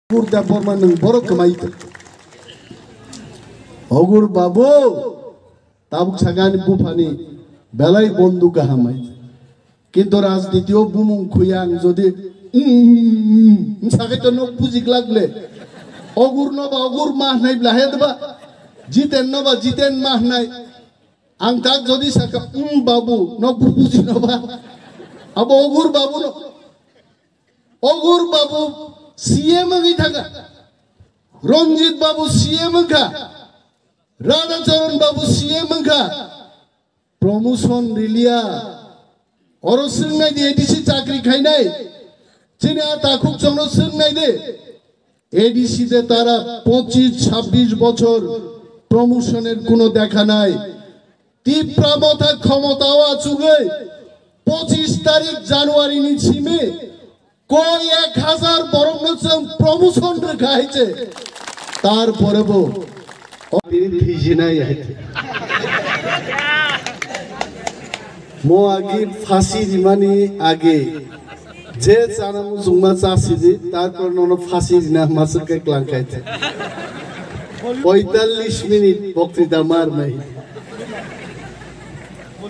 Burda forma nang borok kemaitu. Ogur babu, tabuk sagani bupani, belai bondu kahamai. Kinto rajditio bumung kuyang jodi, sakai tono puzik lagle. Ogur nova ogur mah nai blahed ba, jiten nova jiten mah nai. Angkat jodi saka babu, no puji nova. Abo ogur babu no, ogur babu. CM की था रंजीत बाबू CM का राधाचरण बाबू CM का promotion रिलिया और संगनाय दे ADC चाकरी खाइनाय चिना ताकुक चंग संगनाय दे ADC दे तारा 25-26 বছর প্রমোশনের কোনো দেখা নাই তীব্রতা ক্ষমতাও আছুগে 25 তারিখ জানুয়ারি নিছিমে कोई 1000 বরং প্রমোশন রেখা হয়েছে তারপরে বো তিনি ভিজিনাই আছে মো আগে ফাঁসি দিমানি আগে যে চানামু জুমা চাসিদি তারপর নন ফাঁসি দিনা মাসকে ক্লাঙ্কাইছে 45 মিনিট বক্তৃতা মার নাই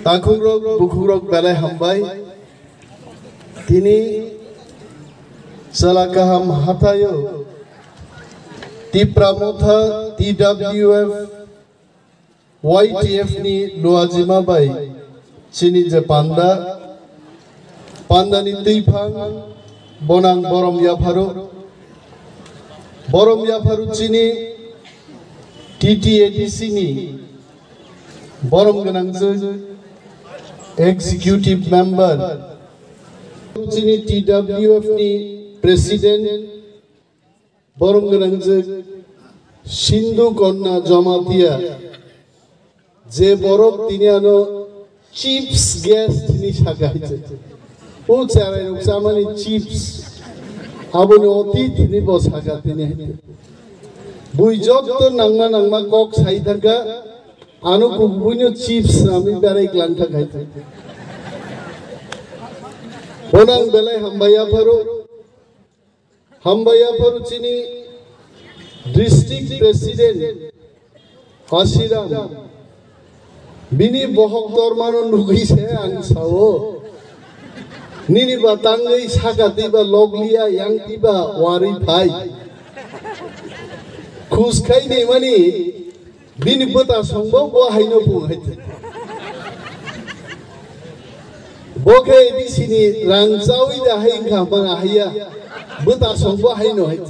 তাকুরক বুকুরক বেলায় হামবাই তিনি Salakaham hatayo Tipramotha TWF YTF ni Luazima bai Chini je panda Panda ni Tipang Bonang Borom Yafaru Chini TTADC ni Borom Ganangzu Executive Member Chini TWF ni Presiden Borong Ganangje Sindhu Konna Jamatia Je Borok Tiniano Chips Guest ni Shagaiche O Chara Samani Chips Abone Otit ni Bos Hagatini Buijot Nangma Nangma Kok Saitaka Anu Kubuino Chips Nami Barai Klanta Gaite Bonang Belai Hambaya Paro Hambaya Paruchini District President Kashiram Bini Bohok Tormano Nugise and Sao Nini Batangai Sakatiba Loglia Yantiba Wari Pai Kuskai Mani Bini Buta Sombo Haino Punghit Boke Disini Rangsawi the Hainka Bangahia Buta Sombo Haino Hit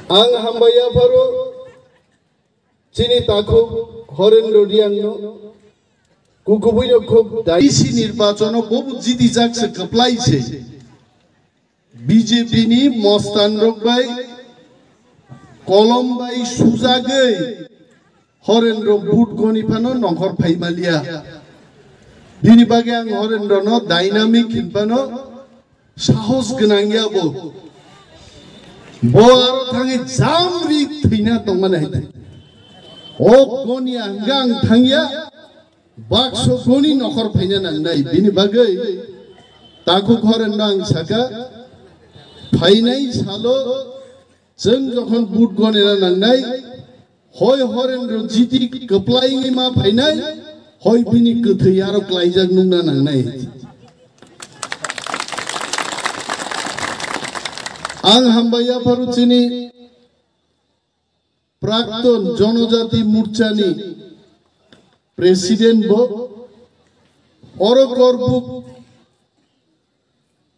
Ang Hambaya Paro Chini Taku Horen Rodiano Kukubuyo Kub Daisi Nirbachono Bobu Jiti Jacks Kaplaiche BJP ni Mostan Rokbai Kolombai Suzagay Horen Robut Gonipano Nongor Paimalia Binibagang Horen Rono Dynamic Impano Sahos Ganangya bo Boaro Tangi Zamri Tina Tomana O Gonia Gang Tangya Bakso Goni Nokor Pena Nai Binibagay Taku Horen Nang Saka Painai Salo Zen Jokon Boot Gonera Nai Hoy Horen Rojiti Kaplying Ima Painai Hoy Bini Kutayaro Klaijak Nuna Nai Ang Hambaya Paruchini Prakton Jonojati Murchani President Bo Orokorbuk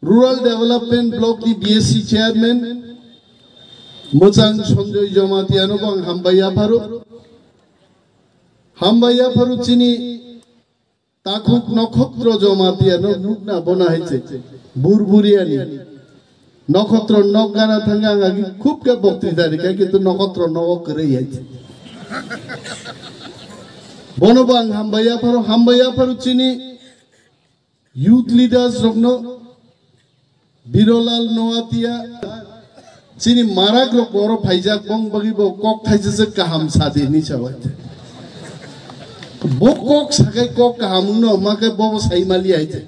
Rural Development Block the BSc Chairman Mojang Sonjoy Jomatiano Bang Hambaya Paruchini Takuk Nokotro Jomatiano Nukna Bonahiche Burburiani Nokotro Nogana Tanga Kupka Boktidarika get to Nokotro no Korean. Bonobang Hambaya Paruchini Youth Leaders Rogno Birolal Noatia Chini Maragro Poro Paijak Bong Bagibo Kok Taizak Kaham Sadi Nichawat Bokok Sakai Kok Kahamuno Maka Bobo Saimali.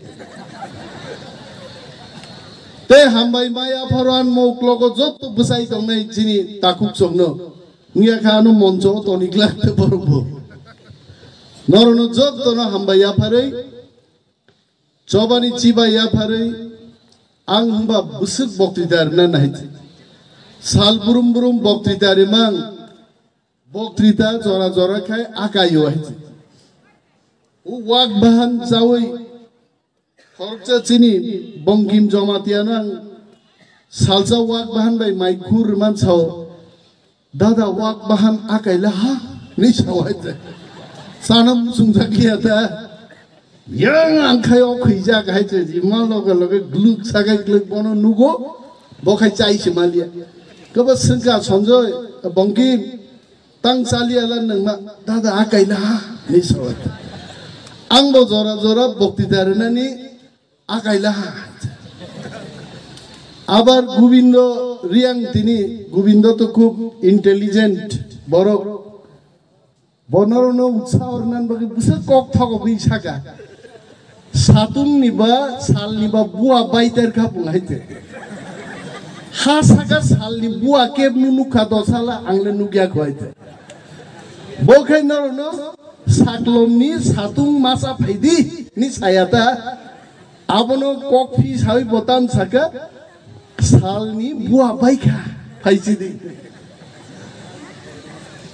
te hambai maya pharan moklogo jotto busai tongnai chini takuk songno ngia khanu moncho tonikla te borbo norono jotto no hambai ya pharei chobani chiba ya pharei ang hamba busuk boktritar na nai sal burum burum boktritar mang boktrita jora jora khai akayo hai u wak bahan zawai khorcha chini bongkim jamatia nang salsa wak bahan bai mai khur man chao dada wak bahan akaila ha ni chawai te sanam sungjakia ta yang angkai khija khai che ji ma loga loga gluk sagai gluk bono nugo bokai chai simalia kaba sengka sonjoy bongkim tang salia lan nang ma dada akaila ha ni chawai angbo jora jora boktitar nani akaila আবার গোবিন্দ রিয়াং তিনি গোবিন্দ তো খুব intelligent বড় বনরন উৎসাহর নান বগে বুসা cock থাকো B সাকা সাতুন নিবা সাল নিবা বুয়া বাইতার খা বুলাইতে হা সাকা সাল নি বুয়া কেব নুনুখা দসালা আংলে নুগিয়া খোয়াইতে বখাই নরন সাকলমনি সাতুং মাসা ফাইদি নি সায়াতা abono kok fi sawi botam saka salni buah baika paisi di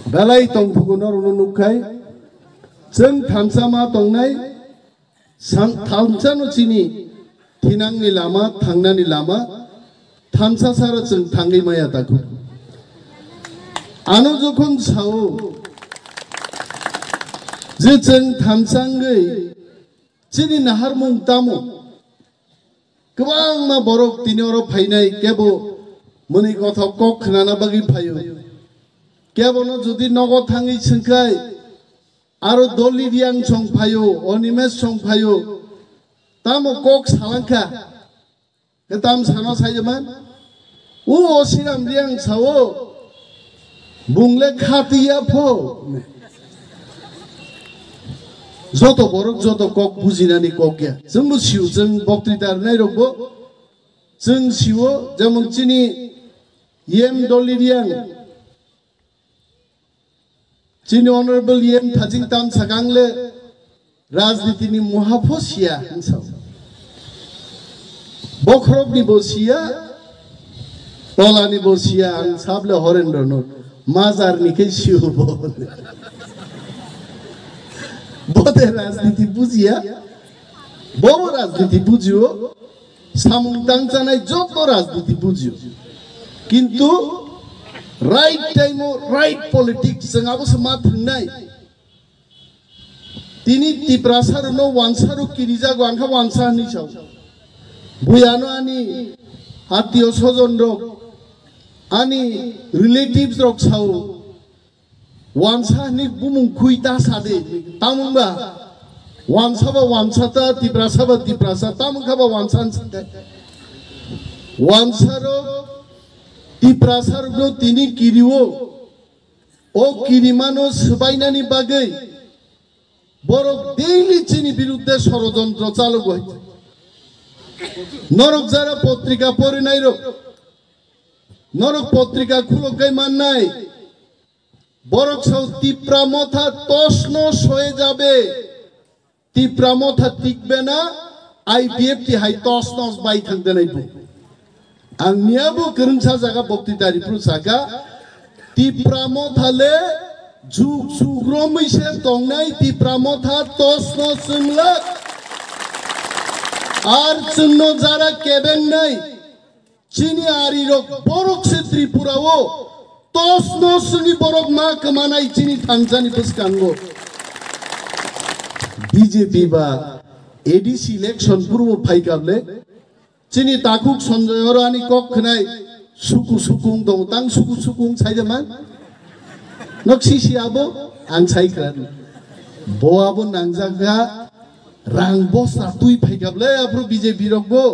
balai tong phugunor nunukai jeng thamsama tongnai thamsano chini thinangni lama thangnani lama thamsa sara jeng thangai maya taku ano jokhon sao je jeng thamsangai chini nahar mung tamu Kebang ma borok tini oro fainai kebo muni kotha kok khnana bagi phayo kebo no jodi nogo thangi sengkai aro doli riang song phayo onimes song phayo tamo kok salangka ketam sano saijaman u osiram riang sawo bungle khatiya pho joto borok joto kok bujinani kokya jengbo siu jeng boktritar nai rokbo jeng siwo jemon chini yem doliriang chini honorable yem thajing tam sakangle rajniti ni muhafosia hinsau bokrok ni bosia tolani bosia ang sable horendro no mazar ni ke siu bo Bode রাজনীতি বুঝিয়া বড় রাজনীতি বুঝিও সামুং দাংচানাই যত রাজনীতি বুঝিও কিন্তু right time right politics जों আবো সমা থিনাই তিনি তিপ্রাসার নো ওয়ানসারু কিরিজা গোয়ানখা ওয়ানসানি চাও বুয়ানো আনি আত্মীয় স্বজন রক আনি রিলেটিভস রক চাও Wansa ni bumung kuita sade, tamung ba wansa ba wansa ta tiprasa ba tiprasa tamung ka ba wansan sade. Wansa ro tiprasa ro tini kiriwo, o kirimano sebaina ni bagai, borok daily chini birudde ষড়যন্ত্র চালু হয়েছে। নরক যারা পত্রিকা পড়ে নাই rho, নরক পত্রিকা খুলো গাই মান নাই। বরক সব তিপ্রা মথা তসনস হয়ে যাবে তিপ্রা মথা টিকবে না আইপিএফ টি হাই তসনস বাই থাকতে নাইবো আংনিয়াবো করুনসা জায়গা বক্তৃতারি প্রসাকা তিপ্রা মথালে ঝুক সুগ্রমইসে তংনাই তিপ্রা মথা তসনস সিমলা আর চিহ্ন যারা কেবেন নাই চিনি আরিরক বরক সে ত্রিপুরাও Tosnosni borok ma kemanai chini thangsani peskango BJP ba ADC election purbo phaikable chini takuk sonjoy orani kok khnai suku sukung dong tang suku sukung saijaman noksi siabo ang saikran boabo nangjaga rang bosa tui phaikable apro BJP rokbo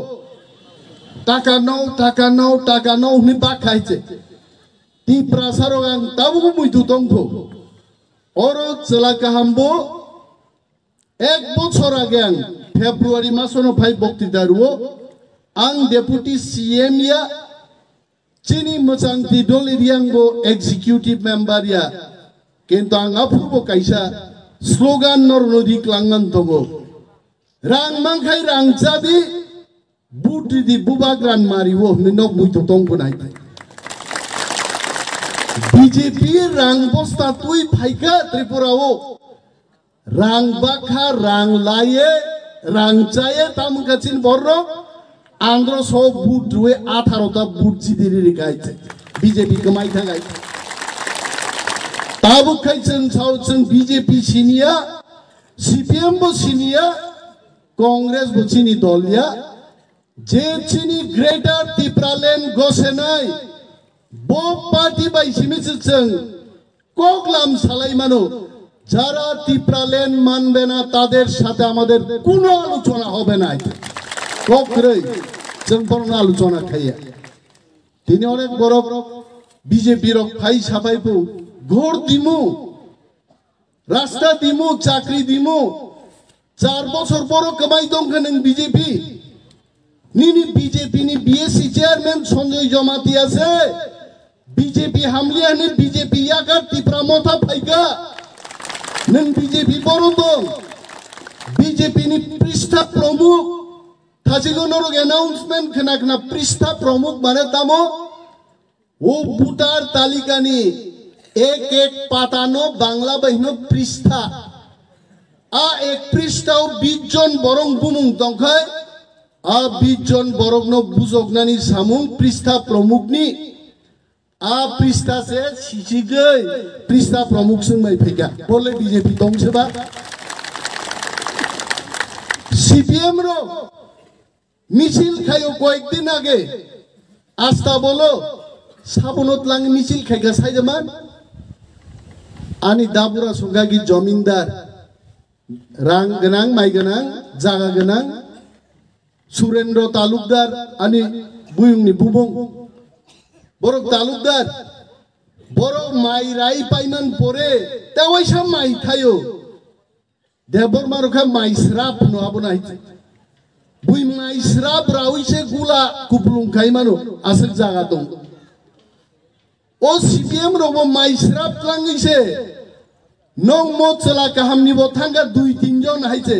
taka no ni bakhaiche Di prasarogan tabu muito tongko. Oro celaka hambo ek bochor ageang February masono phai bokti daruo आं deputy CM या चीनी मोजां दिदल एरियांगो executive member या किन्तु आं अपूर्व कायसा slogan नरनदी क्लांगन दंगो रां मांखाय रां जाबि बुद्रि दि बुबाग्रान मारिवो नों मुइतो दंगो नाय बीजेपी रां बस्ता तुई फाइका त्रिपुराओ रां बाखा रां लाये रां जाये तामुकाचिन बर्रो आंध्र सो बुट रुए 18टा बुट जिदिरि गायते बीजेपी कमाई था गायते ताबु खायचन सावचन बीजेपी सिनिया सीपीएम बो सिनिया कांग्रेस बो सिनी दलिया जे सिनी ग्रेटर त्रिपुरालैंड गोसेनाय बो पार्टी बाय सिमिचन कोगलाम सालाइमानो যারা ত্রিপুরাল্যান্ড মানবে না তাদের সাথে আমাদের কোনো আলোচনা হবে না কখনোই जों আলোচনা খাইয়া তিনি অনেক বড় বিজেপির ভাই সাফাইবো ঘর দিমু রাস্তা দিমু চাকরি দিমু 4 বছর বড় কামাই দংখা নং বিজেপি নিনি বিজেপি নি বিএসসি চেয়ারম্যান সঞ্জয় জমাতি আছে বিজেপি হামলিয়ানি বিজেপি ইয়াকার ত্রিপুরা মথা ফাইকা नों बीजेपी बरो दं बीजेपी नि पृष्ठा प्रमुख थाजिगो नरग अनाउंसमेंट खोना पृष्ठा प्रमुख माने तामो वो भोटार तालिकानि एक पातानो बांग्ला बहिनो पृष्ठा आ एक पृष्ठाव 20 जन बरं बुमुं दंखाय आ 20 जन बरंनो बुजगनानि सामुं पृष्ठा प्रमुखनि आ पृष्ठा से सिसिगै पृष्ठा प्रमुख संबाय फैगा बोले बीजेपी दंसोबा सीपीएम रो मिছিল खायो কয়েকদিন আগে আস্থা বলো সাবনত লাং মিছিল খাইগা সাইজামান আনি দাবুরা সুগাগি জমিনদার রাং গোনাं মাই गोनां জায়গা गोनां सुरेंद्र तालुकदार आनि बुयुंनि बुबं बरक तालुकदार बरक माइ राय पाइमान परे तेवैसा माइ थायो देबर मारुखा माइ स्राप नआबो नाय बुइ माइ स्राप रावैसे गुला कुपलुं खाइमानो आसक जागा दं ओ सीपीएम रबो माइ स्राप लांगैसे नों मोचला काहामनि बो थांगा 2-3 जन हाइसे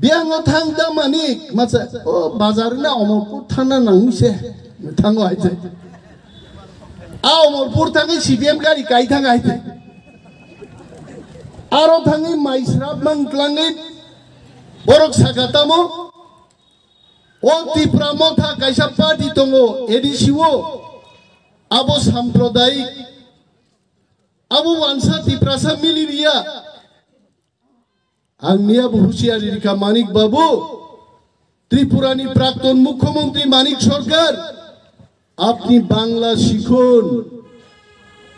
बियांगो थांदा मानिक माचा ओ बाजारना अमरपुर थाना नांगैसे थांगो हाइसे अमरपुर थांगै सीपीएम गाड़ी गाय थांगा हाइसे आरो थांगै माइस्राब मांक्लाङै बरक सागातामो ओ त्रिपुरा मथा कायसा पार्टी दङो एडिसिओ आबो साम्प्रदायिक आबो वानसा त्रिपुरासा मिलिरिया आंनिया हुसियारि रिखा मानिक बाबू त्रिपुरानि प्राक्तन मुख्यमंत्री मानिक सरकार আপনি বাংলা শিখুন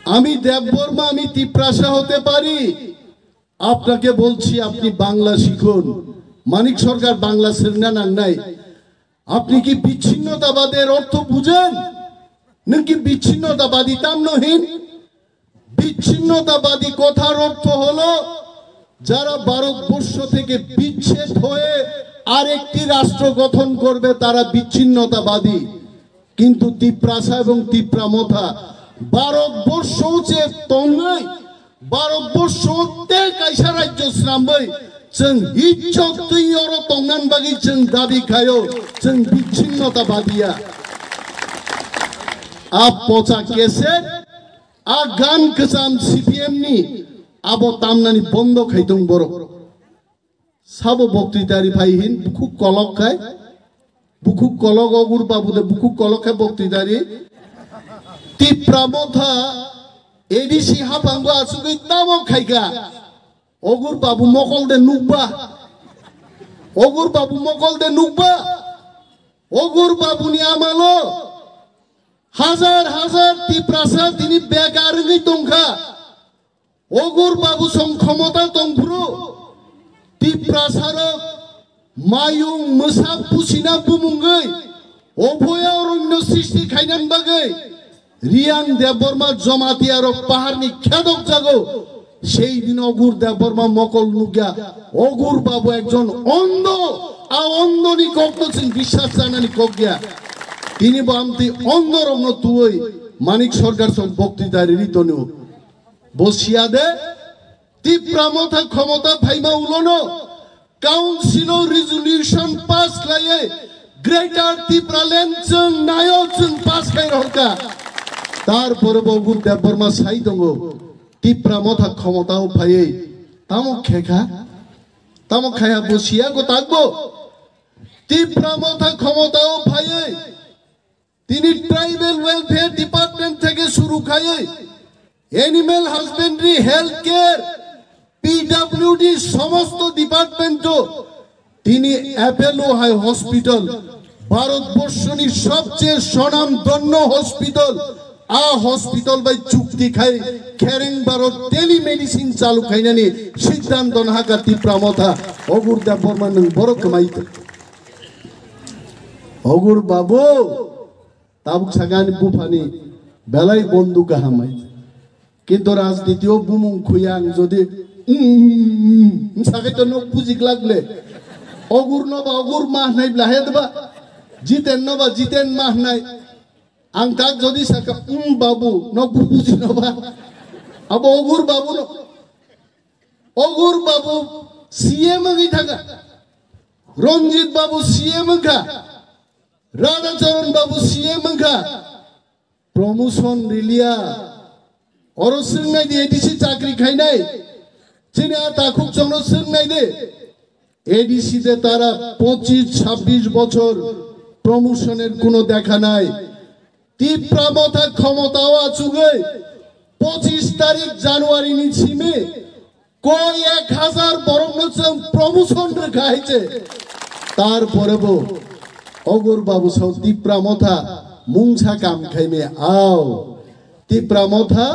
আমি দেববর্মা আমি ত্রিপ্রাসা হতে পারি আপনাকে বলছি আপনি বাংলা শিখুন মানিক সরকার বাংলা সেনা নাই আপনি কি বিচ্ছিন্নতাবাদের অর্থ বুঝেন নাকি বিচ্ছিন্নতাবাদী তামনহীন বিচ্ছিন্নতাবাদী কথার অর্থ হলো যারা ভারতবর্ষ থেকে বিচ্ছেদ হয়ে আরেকটি রাষ্ট্র গঠন করবে তারা বিচ্ছিন্নতাবাদী কিন্তু ত্রিপ্রাসা এবং ত্রিপ্রামথা ভারতবর্ষ যে তঙ্গৈ भारतवर्षते कायसा राज्य स्रामबै जों इज्जतै अर तंनान बागै जों दाबि खायो जों बिच्छिन्नताबादिया आ पचा केसेट आ गान गोजाम सीपीएम नि आबो तामनानि बन्द खायदों बर साबो बक्तृतारि फायहिन बुखु कलक खाय बुखु कलक अगुर बाबुदे बुखु कलक खाय बक्तृतारि ত্রিপ্রামথা एडिसी हाफांगो आसुगै नामो खायगा अगुर बाबू मकल दे नुकबा अगुर बाबूनि आमालो हाजार हाजार ত্রিপ্রাসা दिनि बेगारङै दंखा अगुर बाबू सं क्षमता दंफ्रु ত্রিপ্রাসাर मायुं मोसा पुसिना बुमुंगै अभया अरण्य सृष्टि खायनान बागै रियां देबबर्मा जमातिया रक पाहारनि खेदक जागो সেই দিন অগুর দেববর্মা মকল নুগিয়া অগুর বাবু একজন অন্ধ অন্ধনি কখন বিশ্বাস জানানি কগিয়া তিনি বামতি অন্ধ রমন তুই মানিক সরকার সব বক্তৃতা রিতনু বসিয়া দে তীব্রামতা ক্ষমতা ভাইমা উলোনো কাউন্সিল রেজুলিউশন পাস খাইয়ে গ্রেটার ত্রিপুরাল্যান্ড जों नायो जों पास खाइ हरका तारपरे बगुर देबबर्मा साइ दङ তীব্রামতা ক্ষমতাও ভাইয়ে তামো খায়া বসিয়া গো তাকবো তীব্রামতা ক্ষমতাও ভাইয়ে তিনি ট্রাইবাল ওয়েলফেয়ার ডিপার্টমেন্ট থেকে শুরু খাইয়ে animal husbandry health care PWD সমস্ত ডিপার্টমেন্ট তিনি অ্যাপোলো হাই হসপিটাল ভারতবর্ষনি সবচেয়ে স্বনামধন্য হসপিটাল হসপিটাল বাই চুক্তি খাই খেরেং ভারত টেলিমেডিসিন চালু খাইনানি সিদ্ধান্ত নাহাকা তীব্রামতা অগুর দেববর্মা নং বড় কমাইতে অগুর বাবু তাবুক সাগানি বুফানি বেলাই বন্ধু গাহামাই কিন্তু রাজনীতিও বুমুং খুয়াং যদি সাগাইতো নক পুজিক লাগলে অগুর নবা অগুর মাহ নাই ব্লাহে দেবা জিতেন নবা জিতেন মাহ নাই आं ताक जदि साका बाबू न बुबुजी नबा अब अगुर बाबू सीएम गई थाका रंजित बाबू सीएम का राधाचरण बाबू सीएम का प्रमोशन रिलिया और सोंनाय दे एडीसी चाकरी खाइनाय चिना ताखुक जनो सोंनाय दे एडीसी दे तारा 25-26 বছর प्रमोशনের কোনো দেখা নাই তীব্রামতা ক্ষমতাও আছুগে 25 তারিখ জানুয়ারি নি ছিমে কই 1000 বরং নচং প্রমোশন রেখাইছে তারপরে বো অগর বাবু সব তীব্রামতা মুংছা কাম খাইমে আও তীব্রামতা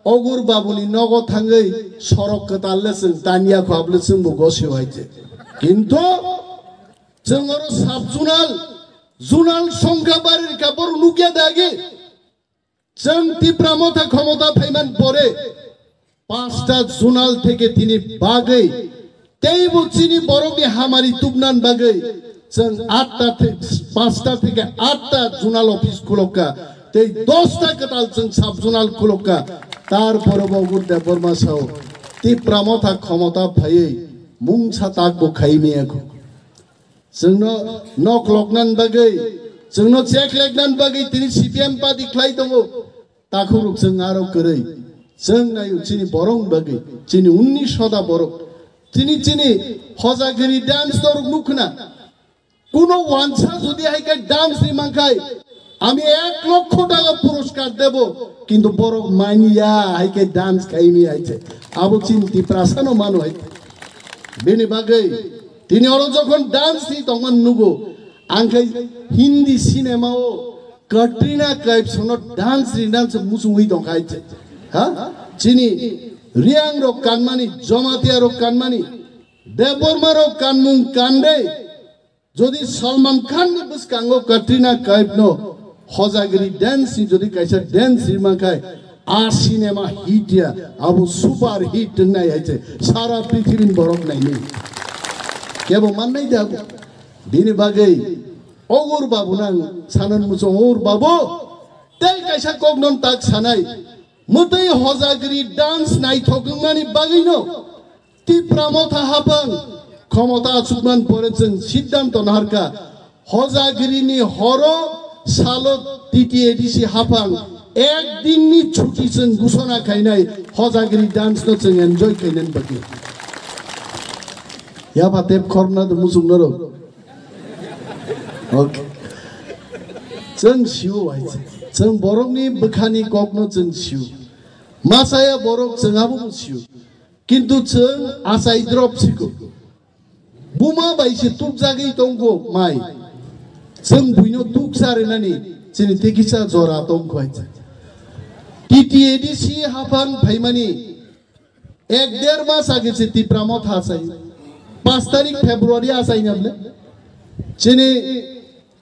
অগর বাবুনি নগ থাঙ্গৈ সরক কতাললেছেন তানিয়া খাবলেছেন বো গসি হইছে কিন্তু जोंर साब जुनाल संख्या बारिर कापर नुकिया दागे जों তীব্রামতা ক্ষমতা ফাইমান পরে 5টা जुनाल থেকে তিনি বাগে তেই বুচিনি বরংনি হামারি তুবনান বাগে जों 5টা থেকে 8টা जुनाल অফিস খুলকা তেই 10টা কতাল जों সাব जुनाल খুলকা তারপরে বগুর দেববর্মা সাও তীব্রামতা ক্ষমতা ফাইয়ে মুংছা তাকবো খাইমে এখন जोंनो नक लकनान बागै जोंनो चेक लेगनान बागै तिनि सीपीएम पार्टी खलाय दङ ताखुरुक जों आरो करै जों नायु चिनि बरं बागै चिनि 1900 बरं चिनि हजागिरि डान्स दरक नुखना কোনো ওয়ানসা যদি হাইকা ডান্স নি মাখাই আমি 1 লক্ষ টাকা পুরস্কার দেব কিন্তু বড় মাইনিয়া হাইকা ডান্স খাইনি আইছে আবু চিন্তি প্রাসানো মান হয় বেনি বাগৈ তিনি ওর যখন ডান্স নি তখন নুগো আংখাই হিন্দি সিনেমাও ক্যাটরিনা কাইফ সনো ডান্স মুসুই দং খাইছে হ্যাঁ চিনি রিয়াং রক কানমানি জমাতিয়া রক কানমানি দেববর্মা রক কানমুং কান্দে যদি সলমান খান নি বুসকাঙ্গো ক্যাটরিনা কাইফ নো হজাগিরি ডান্স নি যদি কাইসা ডান্স রিমা খায় आ सिनेमा हिट या अब सुपर हिट নাই আইছে সারা পৃথিবীর বরক নাই নেই কেবো মান নাই দেব দিনে বাগৈ অগুর বাবু নাং সানন মুছো অগুর বাবু তেই কাইসা কগনন তাক সানাই মতৈ হজাগিরি ডান্স নাই থগমানি বাগৈনো তীব্রামতা হাপাং ক্ষমতা সুমান পরেছেন সিদ্ধান্ত নারকা হজাগিরিনি হর সালো টিটিএডিসি হাপাং একদিন নি ছুটি जों ঘোষণা খাইনাই হজাগিরি ডান্স নো जों এনজয় খাইনেন বাকি या बातेब खरना द मुसुं नरो ओके जों सिउ आइছে जों बरकनि बखानि ककनो जों सिउ मासाया बरक जोंहाबो सिउ किन्तु जों आसाय द्रप सिखौ बुमा बायसे तुक जागै दंगो माइ जों बुइनो तुक जारेनानि जोंनि तेकिसा जरा दंखौ आइছে टीटीएडीसी हाफान फाइमानी 1-1.5 मास आगे से তীব্রামতা हासाई 5 तारीख फेब्रुआरी आसाई नबले चिनी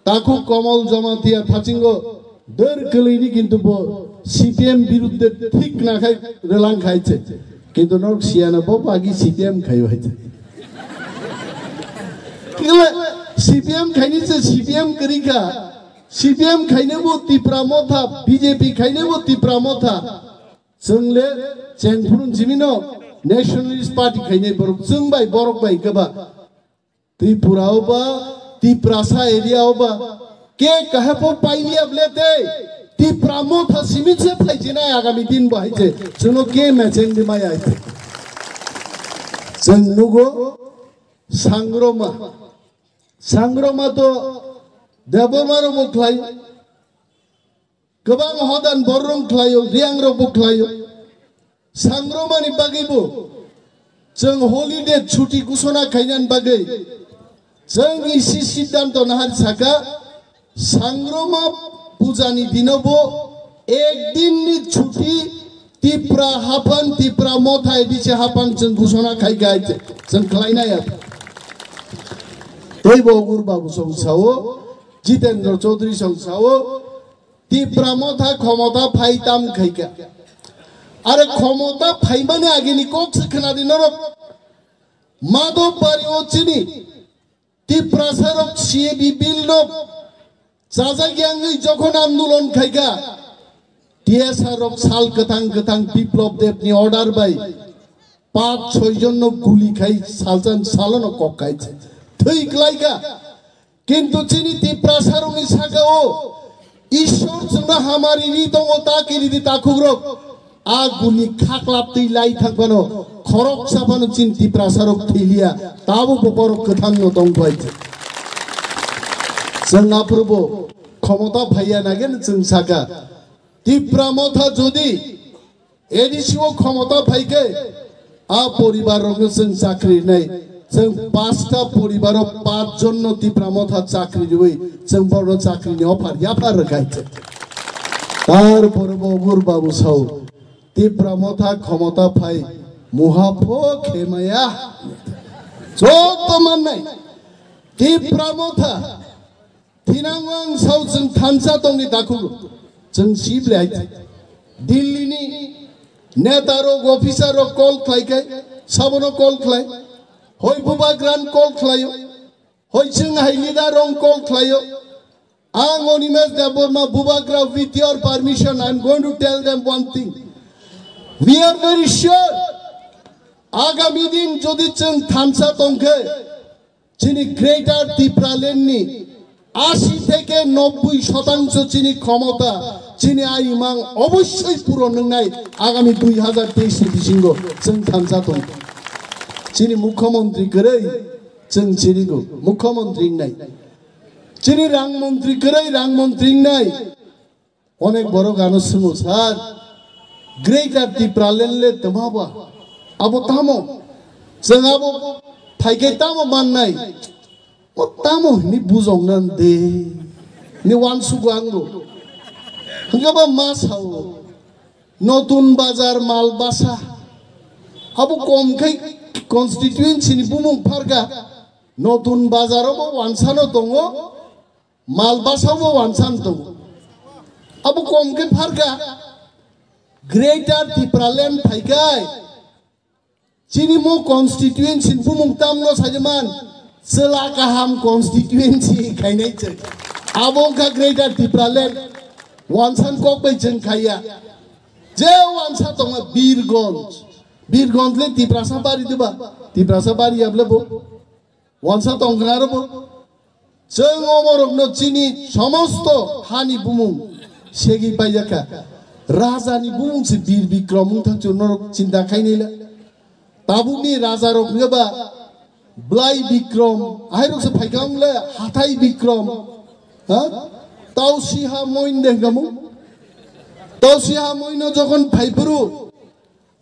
ताकु कमल जमातिया थाचिंगो दर कलैनि किन्तु बो सीपीएम विरुद्ध ठीक ना खाय रेलां खाइছে কিন্তু নক সিয়ানা বাকি সিপিএম খাই হয়েছে সিপিএম খাইনি যে সিপিএম করিকা সিপিএম খাইনেबो तिप्रा मथा बीजेपी खाइनेबो तिप्रा मथा जोंले जेंफुरुन जिमिनो नेशनलिस्ट पार्टी खाइने बरक जों बाय बरक बाय गबा त्रिपुरावबा तिप्रासा एरियावबा के कहपो पाइलिया ब्लेते तिप्रा मथा सिमिचे फ्लाइजिना आगामी दिन बाहायजे जोंनो के मेचें दिमाय आइते जों नुगो सांग्रमा तो देवमारो बुख्लाय गोबां हदान बररं ख्लायो रियांग्रो बुख्लायो सांग्रमानि बागैबो जों हलिडे छुट्टी घोषणा खायनान बागै जों इसी सिद्धांत नाहार साका सांग्रमा पूजानि दिनावबो एक दिननि छुट्टी तिप्रा हाफान तिप्रा मथा एदिसे हाफान जों घोषणा खायगाय जों ख्लायनाया दैब अगुर बाबु संसावो जितेंद्र चौधरी संसावो तिप्रा मथा क्षमता फाइताम खाइका अरे क्षमता फाइमाने आगेनि कक से खोनादों नरक माधव बारियावचिनि तिप्रा सारक सीएबी बिल न जाजागियांगै जखन आंदोलन खाइका टीएसआरक साल गोथां गोथां बिप्लब देवनि अर्डार बाय 5-6 जन गुली खाइ सालजान सालन कक खाइছে थैग्लायगा किन्तु चिनी तिप्रा सारंनि सागाओ ईश्वर जोंना हामारिनि दङ ताकिरिनि ताखुग्रक आ गुली खाख्लाब दैलाय थांबानो खरक साबानो चिन तिप्रा सारक थैलिया ताबो बरक गोथांनो दंबायছে जोंना प्रभु क्षमता फाइया नागेन जों सागा तिप्रा मथा जदि एदिसिओ क्षमता फाइके आ परिवारनो जों साख्रि नाय जों 5टा परिवाराव 5 जन तिप्रा मथा चाकरी दिबै जों बर चाकरिनि अफार याफार गायছে तारपर बगुर बाबु साव तिप्रा मथा क्षमता फाइ मुहाफो खेमाया जत माननाय तिप्रा मथा थिनांगां साव जों थानसा दंनि दाखु जों सिब्लाय दिल्लीनि नेतारक अफिसारक कल खायखाय साबनो कल खाय हय बुबाग्रान कल खायो हय जोंहाय लिडारं कल खायो आं Animesh Debbarma बुबाग्रा with your permission I am going to tell them one thing we are very sure आगामी दिन जदि जों थानसा दंखे चिनि ग्रेटार त्रिपुरालेण्डनि 80 থেকে 90% चिनि क्षमता चिनि आइमां अवश्य पूरण नंनाय आगामी 2023 बिसिंगो जों थानसा दं चिनि मुख्यमंत्री करे जों चिनिगो मुख्यमंत्री नाय चिनि रां मंत्री करे रां मंत्री नाय अनेक बड़ गानो सुनो सार ग्रेटार त्रिपुरालेण्डले तमाबा आबो तामो जों आबो फाइके तामो माननाय ओ तामो नि बुजंनान दे नि वानसुगो आंगो हंगाबा मासाव नतुन बाजार मालबासा आबो कमखै कन्स्टिट्युएन्सि नि बुमुं फारगा नतुन बाजारावबो वानसानो दङ मालबासावबो वानसान दङ आबो कमखै फारगा ग्रेटार त्रिपुरालेण्ड फाइगाय चिनि मो कन्स्टिट्युएन्सि बुमुं तामनो साजमान चला गाहाम कन्स्टिट्युएन्सि खायनाय जों आबोंखा ग्रेटार त्रिपुरालेण्ड वानसान ककबै जों खाया जे वानसा दङ बीरगंज ले तिप्रासा बारी दिबा तिप्रासा बारी आबलेबो वानसा दंग्रारबो जों अमरकनो चिनि समस्त हानि बुमुं सेगि बायजाका राजानि बुमुंसि बीर बिक्रम थांचो नरक चिन्ता खायनैला ताबुनि राजा रकनोबा ब्लाइ बिक्रम आहायरकसो फाइगांले हाथाय बिक्रम हा तावसिहा मइन देंगामु तावसिहा मइन जखन फाइफुरु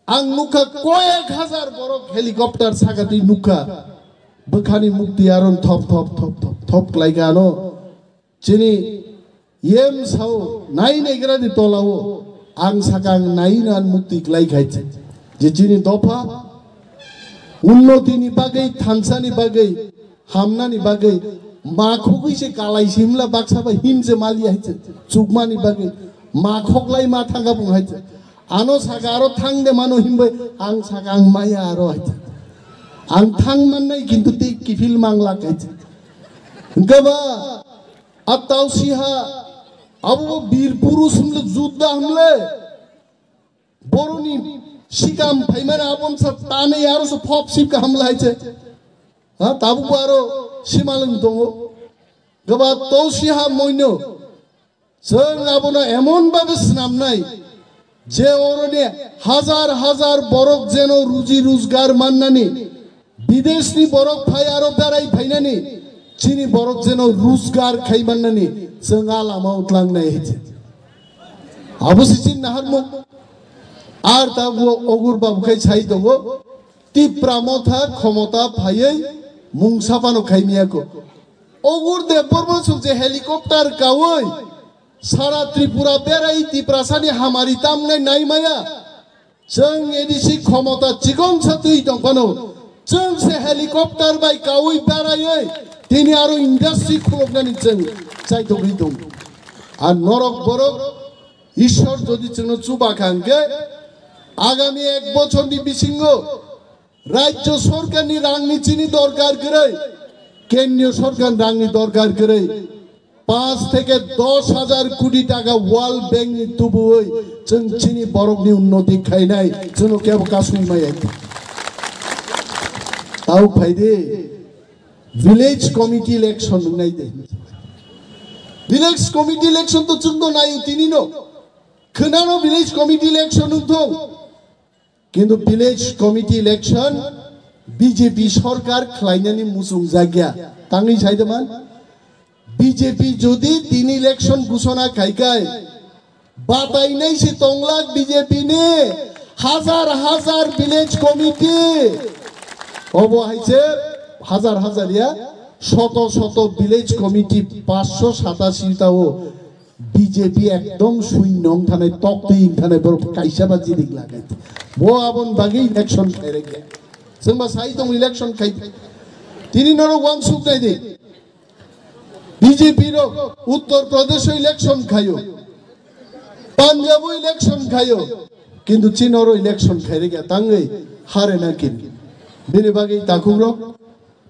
आं नुखा कयेक हाजार बरक हेलिकप्टार सागाति नुखा बखानि मुक्ति आरन थप थप थप थप थप लाइगानो चिनि येम साव नाइ नेग्रानि तलाव आं सागां नाइनान मुक्ति लाइगायছে जे चिनि दफा उन्नतिनि बागै थानसानि बागै हामनानि बागै माखौगैसे कालाइसिमला बाक्साबा हिमजे मालि हायছে चुकमानि बागै माखगलाय मा थांगा बुंहायছে ano saga aro thang de mano himbe ang saga ang maya aro aja ang thang man nai kintu ti kifil mangla kaje gaba atau siha abu bir purus humle judda humle boroni sikam phaimana abom sa tane aro so phop sip ka hamla haiche ha tabu aro simalung dongo gaba to siha moino जों आबोनो एमन भाबे स्नामनाय जे ओरने हजार हजार बरक जेनो रुजि रोजगार माननानै विदेशनि बरक फाय आरो बेराय फायनानै चिनि बरक जेनो रोजगार खाय माननानै जों आलामा उतलांनाय हिचे आबोसिन नाहारमो आर दाबो अगुर बाबुखाय साइ दङो तिप्रामथा क्षमता फायै मुंसापानो खायमियाको अगुर देबरबो सुजे हेलिकप्टार गावै सारा त्रिपुरा बेराय तिप्रासानि हामारि तामनाय नायमाया जों एदिसि क्षमता चिकन सातुइ दंफानो जों से हेलिकप्टार बाय गावै बेरायै दिनै आरो इन्डास्ट्रि खुलबनानै जों जाय दगै दं आर नरक बरक ईश्वर যদি जोंनो चुबाखांगे आगामी 1 বছরनि बिसिंग राज्य सरकारनि रांनि चिनि दरकार गरै केन्द्रीय सरकार रांनि दरकार गरै 5 থেকে 10,000 কোটি টাকা ওয়ার্ল্ড ব্যাংক নি তুবুই जों चिनि बरकनि उन्नति खायनाय जोंनो केबो कासुइ माय ताउ फायदे विलेज कमिटी इलेक्शन नाय दे विलेज कमिटी इलेक्शन तो जोंनो नाय तिनिनो खोनानो विलेज कमिटी इलेक्शन दं किन्तु विलेज कमिटी इलेक्शन बीजेपी सरकार खालायनायनि मुसुं जागिया तांनि साइदमान बीजेपी যদি 3 इलेक्शन घोषणा खायखाय बातायनाय से तंगलाक बीजेपी ने हजार हजार विलेज कमिटी अबो हाइसे हजार हजार या शत शत विलेज कमिटी 587 ताओ बीजेपी एकदम शून्यं थानाय तक्तिं थानाय बर काइसाबाजी दिग लागाय बो आबन बागै इलेक्शन खायरे गे जोंबा साइ दं इलेक्शन खाय तिनि नरो वान सुक नाय दे बीजेपी रो उत्तर प्रदेश इलेक्शन खायो पंजाब इलेक्शन खायो किंतु चीनरो इलेक्शन खायरे गया तांगै हारे ना किन बिनि बागै ताकुरो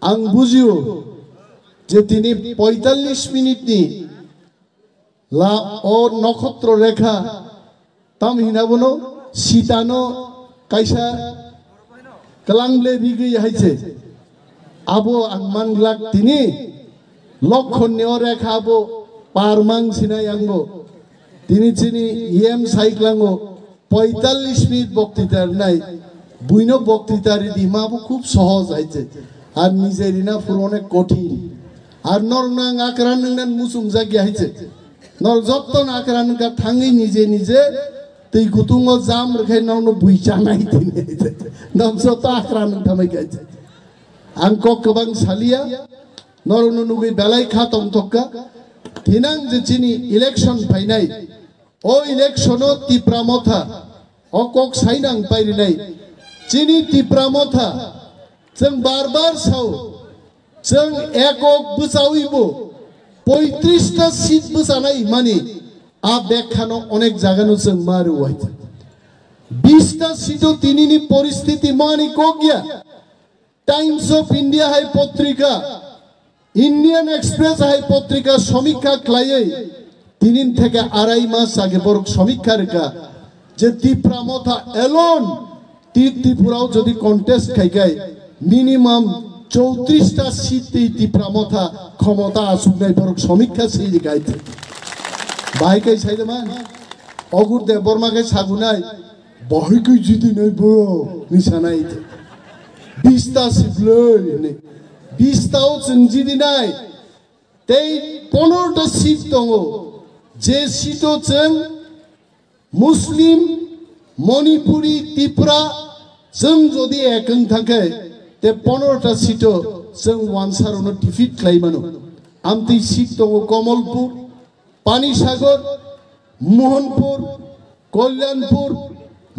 आं बुजियो जे तिनि 45 मिनिटनि ला और नक्षत्र रेखा ताम हिनाबनो सीतानो कायसा कलांगले रिगै हाइसे आबो आंमान लाक तिनि लक्षण्य रेखाबो पारमां सिनाय आंगो तिनि चिनि एम साइक्लांगो 45 मिनिट बक्तृतार नाय बुइनो बक्तृतारि दिमाबो खूब सहज आइছে আর নিজেরিনা পুরনে কঠিন আর নরনাং আক্রান নং মুসুং জাগি আইছে নর যত্তন আক্রান কা থাঙ্গি নিজে নিজে তৈ গুতুঙ্গ জাম রখাই নাউনো বুইচা নাই দিনে নং যত আক্রান থামাই গাইছে আং ককবাং সালিয়া नरनो नुगै बेलाय खातम थक्का थिनां जे चिनि इलेक्शन फाइनाय ओ इलेक्शनो तिप्रामथा ओ कक साइनां पाइरिनाय चिनि तिप्रामथा जों बार बार साव जों एकक बुसाउइबो 35 टा सीट बुसानाय मानि आ बेखानो अनेक जागानो जों मारु आइছে 20 टा सीटो तिनिनि परिस्थिति मानि कगिया टाइम्स ऑफ इंडिया हाय पत्रिका इंडियन एक्सप्रेस हाई पत्रिका समीक्षा खालायै 3 থেকে 2.5 मास आगे बरक समीक्षा रेखा जे तिप्रामथा एलोन त्रिपुराव जदि कन्टेस्ट खायखाय मिनिमाम 34 टा सीट तिप्रामथा क्षमता आसुनाय बरक समीक्षा सेरि गायते बायकै साइदमान अगुर देव बर्माकै सागुनाय बायकै जिदिनाय बरो निसानाय 20 टा सिबलै 20 ताओ जोंजिदिनाय तै 15 टा सीट दङ जे सीटो जों मुस्लिम मणिपुरी त्रिपुरा जों जदि एकं थांखे ते 15 टा सीटो जों वानसारनो डिफिट खालायमानो आमति सीट दङ कमलपुर पानीसागर मोहनपुर कल्याणपुर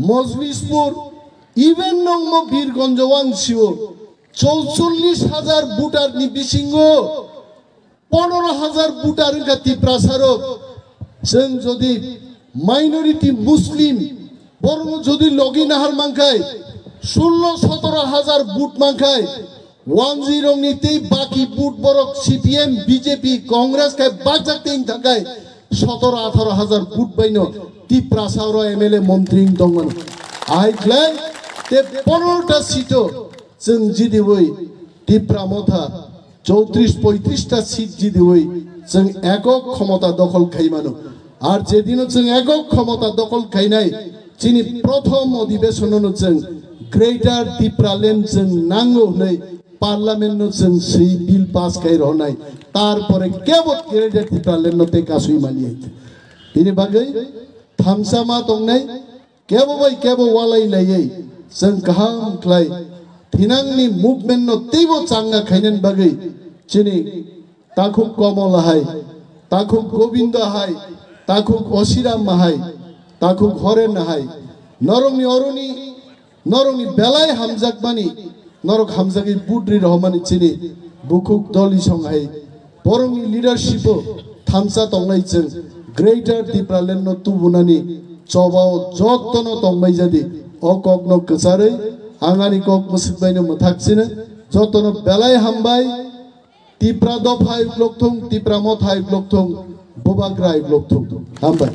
मजलिसपुर इवेन नंग बीरगंज वांसिओ 44,000 भोटार नि बिसिंगो 15,000 भोटार का तिप्रासारो जों जदि माइनरिटी मुस्लिम বরং যদি লগি নাহার মাংখায় 16-17 বুট মাংখায় 10 নিতেই বাকি বুট বরক সিপিএম বিজেপি কংগ্রেস খায় বাজাতে থাকায় 17-18 বুট বাইনো ত্রিপুরা সাউর এমএলএ মন্ত্রী দংমান আইক্লাই তে 15টা সিটও जों जिदिवै ত্রিপুরা মথা 34-35টা সিট জিদিवै जों একক ক্ষমতা দখল খাইমানো আর যেদিনও जों একক ক্ষমতা দখল খাইনাই চিনি প্রথম অধিবেশননো जों গ্রেটার ত্রিপুরা ল্যান্ড जों নাঙ্গো হই পার্লামেন্ট जों সেই বিল পাস খাই রহনাই তারপরে কেবল গ্রেটার ত্রিপুরা ল্যান্ড তে কাসুই মালিয়ে বিনি বাগै থামসামা দंनाय কেবল ওয়ালাই লাयै जों गाहाम ख्लाय थिनांनि मुभमेन्ट नो तेबो चांगा खाइनेन बागै चिनि ताखु कमल हाय ताखु गोविंद हाय ताखु असिराम हाय ताखु हरेन हाय नरंनि अरुनि नरंनि बेलाय हामजाकमानि नरक हामजागै बुद्रि रहमानि चिनि बुकुक दलि संहाय बरंनि लिडारशिप थामसा दंनाय जों ग्रेटार त्रिपुरा ल्যান্ড नो तुबुनानि चबाव जत्तन दंबाय जादि अकग्न गोसारै आंगानि कक मुसुकबायनो मोथाक्सिनो जतनो बेलाय हामबाय त्रिपुरा दफाय ब्लकथं त्रिपुरा मथाय ब्लकथं बबाग्राय ब्लकथं हामबाय।